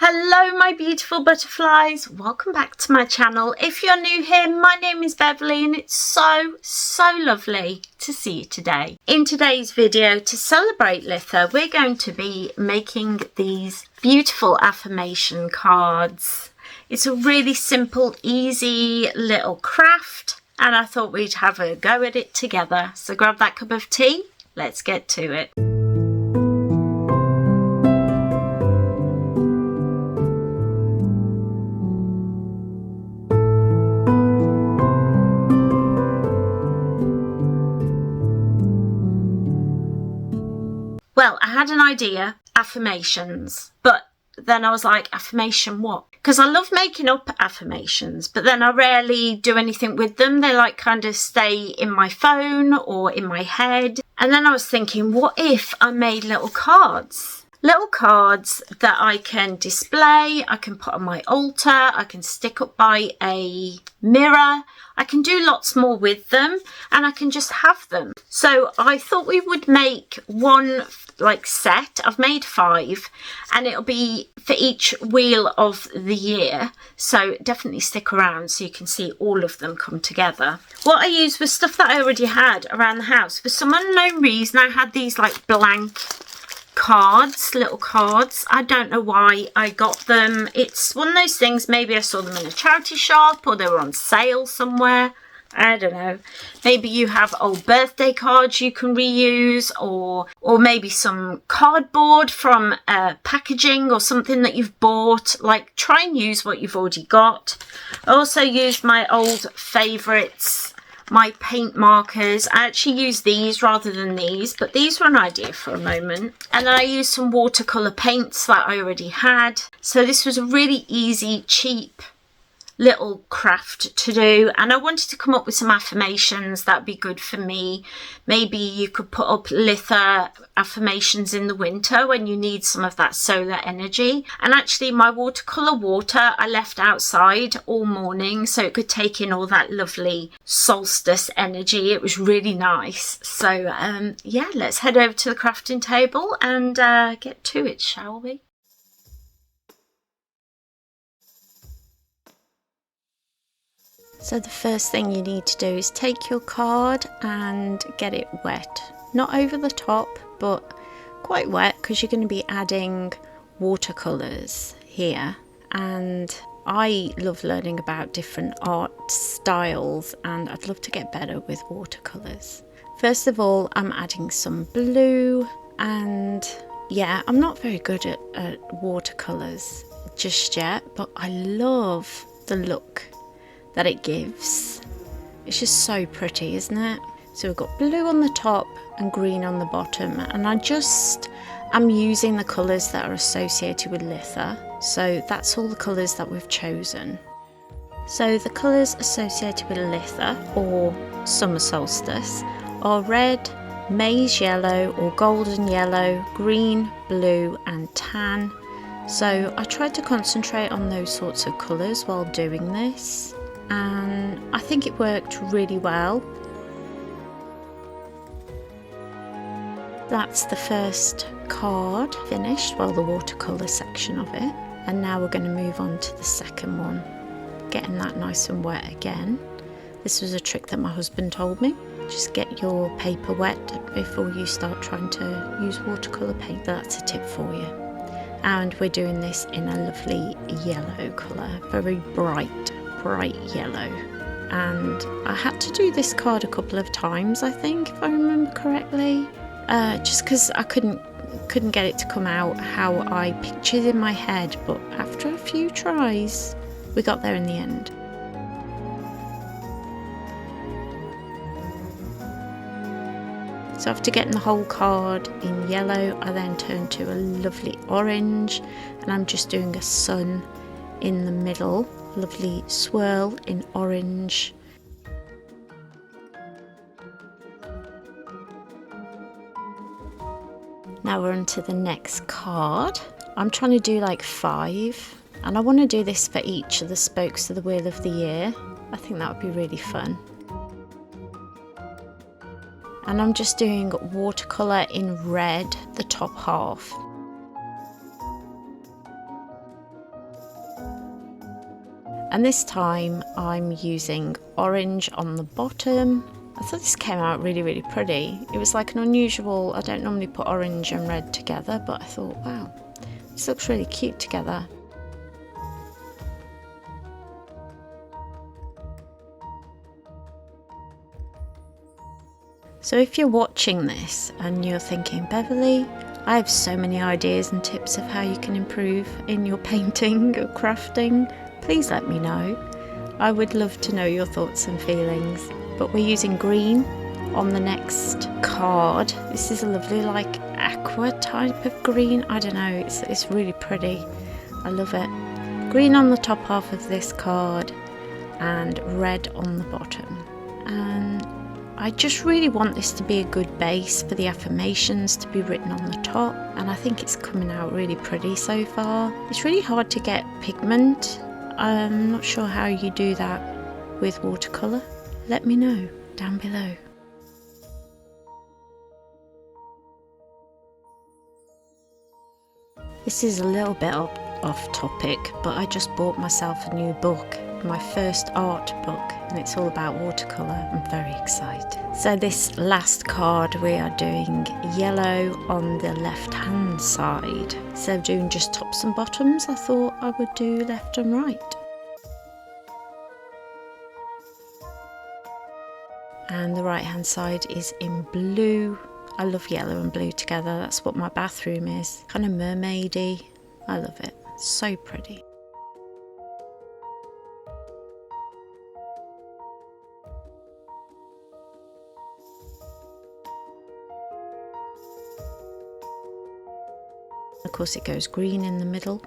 Hello my beautiful butterflies, welcome back to my channel. If you're new here, my name is Beverley and it's so lovely to see you today. In today's video, to celebrate Litha, we're going to be making these beautiful affirmation cards. It's a really simple, easy little craft and I thought we'd have a go at it together. So grab that cup of tea, let's get to it. Well, I had an idea, affirmations, but then I was like, affirmation what? Because I love making up affirmations, but then I rarely do anything with them. They like kind of stay in my phone or in my head. And then I was thinking, what if I made little cards? Little cards that I can display, I can put on my altar, I can stick up by a mirror. I can do lots more with them and I can just have them. So I thought we would make one set. I've made 5 and it'll be for each wheel of the year. So definitely stick around so you can see all of them come together. What I used was stuff that I already had around the house. For some unknown reason, I had these like blank cards, little cards. I don't know why I got them. It's one of those things, maybe I saw them in a charity shop or they were on sale somewhere. I don't know. Maybe you have old birthday cards you can reuse, or maybe some cardboard from packaging or something that you've bought. Like, try and use what you've already got. I also used my old favourites, my paint markers. I actually used these rather than these, but these were an idea for a moment. And then I used some watercolour paints that I already had. So this was a really easy, cheap little craft to do, and I wanted to come up with some affirmations that'd be good for me. Maybe you could put up Litha affirmations in the winter when you need some of that solar energy. And actually my watercolor water I left outside all morning so it could take in all that lovely solstice energy. It was really nice. So yeah, let's head over to the crafting table and get to it, shall we? So the first thing you need to do is take your card and get it wet. Not over the top, but quite wet because you're going to be adding watercolours here. And I love learning about different art styles and I'd love to get better with watercolours. First of all, I'm adding some blue, and yeah, I'm not very good at watercolours just yet, but I love the look that it gives. It's just so pretty, isn't it? So we've got blue on the top and green on the bottom, and I'm using the colours that are associated with Litha. So that's all the colours that we've chosen. So the colours associated with Litha or summer solstice are red, maize yellow or golden yellow, green, blue and tan. So I tried to concentrate on those sorts of colours while doing this, and I think it worked really well. That's the first card finished, well, the watercolour section of it, and now we're going to move on to the second one, getting that nice and wet again. This was a trick that my husband told me. Just get your paper wet before you start trying to use watercolour paint. That's a tip for you. And we're doing this in a lovely yellow colour, very bright yellow. And I had to do this card a couple of times, I think, if I remember correctly, just because I couldn't get it to come out how I pictured in my head, but after a few tries we got there in the end. So after getting the whole card in yellow, I then turned to a lovely orange, and I'm just doing a sun in the middle, lovely swirl in orange. Now we're on to the next card. I'm trying to do like 5, and I want to do this for each of the spokes of the wheel of the year. I think that would be really fun. And I'm just doing watercolour in red, the top half. And this time I'm using orange on the bottom. I thought this came out really, really pretty. It was like an unusual, I don't normally put orange and red together, but I thought, wow, this looks really cute together. So if you're watching this and you're thinking, Beverley, I have so many ideas and tips of how you can improve in your painting or crafting, please let me know. I would love to know your thoughts and feelings. But we're using green on the next card. This is a lovely like aqua type of green. I don't know, it's really pretty. I love it. Green on the top half of this card and red on the bottom. And I just really want this to be a good base for the affirmations to be written on the top, and I think it's coming out really pretty so far. It's really hard to get pigment. I'm not sure how you do that with watercolour. Let me know down below. This is a little bit off topic, but I just bought myself a new book, my first art book, and it's all about watercolour. I'm very excited. So this last card we are doing yellow on the left hand side. Instead of doing just tops and bottoms, I thought I would do left and right. And the right hand side is in blue. I love yellow and blue together. That's what my bathroom is. Kind of mermaidy. I love it. So pretty. Of course it goes green in the middle.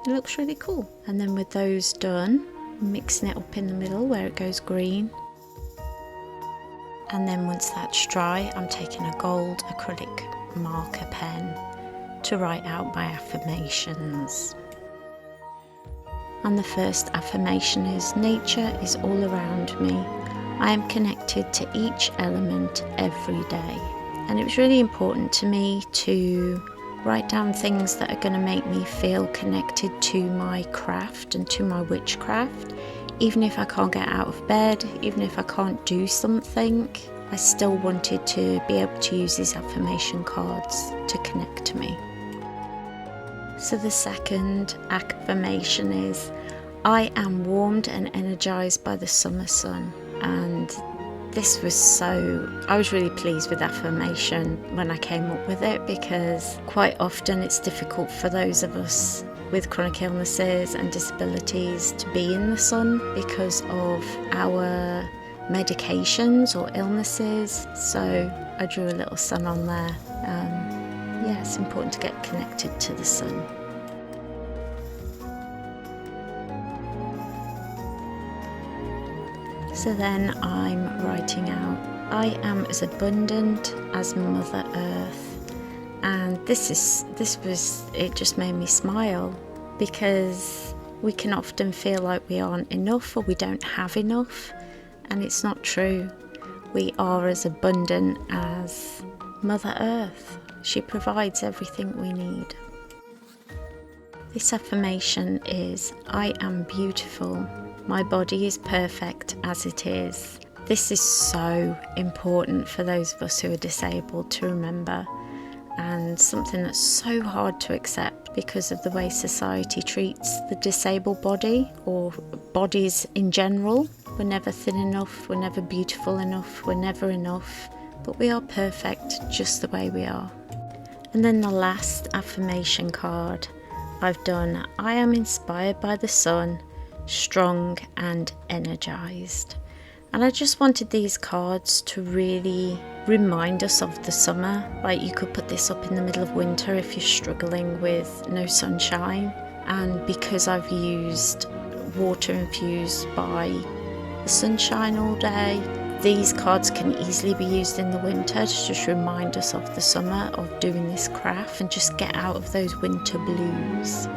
It looks really cool. And then with those done, mixing it up in the middle where it goes green. And then once that's dry, I'm taking a gold acrylic marker pen to write out my affirmations. And the first affirmation is, nature is all around me. I am connected to each element every day. And it was really important to me to write down things that are going to make me feel connected to my craft and to my witchcraft. Even if I can't get out of bed, even if I can't do something, I still wanted to be able to use these affirmation cards to connect to me. So the second affirmation is, I am warmed and energized by the summer sun. And this was I was really pleased with affirmation when I came up with it, because quite often it's difficult for those of us with chronic illnesses and disabilities to be in the sun because of our medications or illnesses. So I drew a little sun on there. Yeah, it's important to get connected to the sun. So then I'm writing out, I am as abundant as Mother Earth. And it just made me smile, because we can often feel like we aren't enough or we don't have enough, and it's not true. We are as abundant as Mother Earth. She provides everything we need. This affirmation is, I am beautiful. My body is perfect as it is. This is so important for those of us who are disabled to remember, and something that's so hard to accept because of the way society treats the disabled body, or bodies in general. We're never thin enough, we're never beautiful enough, we're never enough, but we are perfect just the way we are. And then the last affirmation card I've done, I am inspired by the sun, strong and energized. And I just wanted these cards to really remind us of the summer. Like, you could put this up in the middle of winter if you're struggling with no sunshine. And because I've used water infused by the sunshine all day, these cards can easily be used in the winter to just remind us of the summer, of doing this craft, and just get out of those winter blues.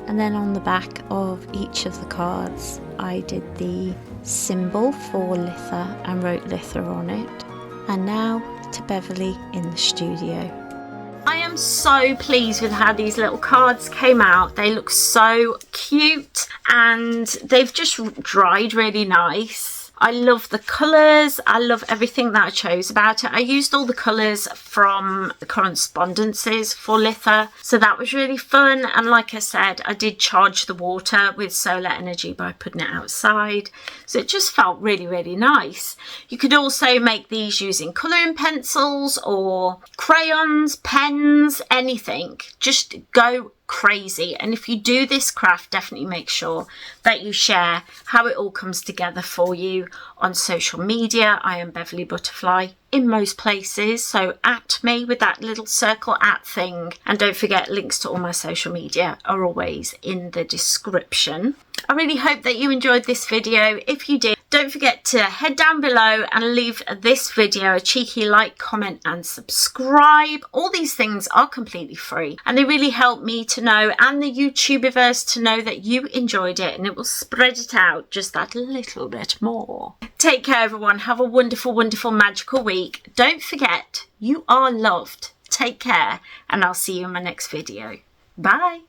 And then on the back of each of the cards, I did the symbol for Litha and wrote Litha on it. And now to Beverley in the studio. I am am so pleased with how these little cards came out. They look so cute and they've just dried really nice. I love the colours. I love everything that I chose about it. I used all the colours from the correspondences for Litha, so that was really fun. And like I said, I did charge the water with solar energy by putting it outside, so it just felt really, really nice. You could also make these using colouring pencils or crayons, pens, anything. Just go crazy. And if you do this craft, definitely make sure that you share how it all comes together for you on social media. I am Beverley Butterfly in most places, so at me with that little circle at thing, and don't forget links to all my social media are always in the description. I really hope that you enjoyed this video. If you did, don't forget to head down below and leave this video a cheeky like, comment and subscribe. All these things are completely free and they really help me to know, and the YouTubiverse to know, that you enjoyed it, and it will spread it out just that little bit more. Take care everyone. Have a wonderful, wonderful, magical week. Don't forget, you are loved. Take care, and I'll see you in my next video. Bye.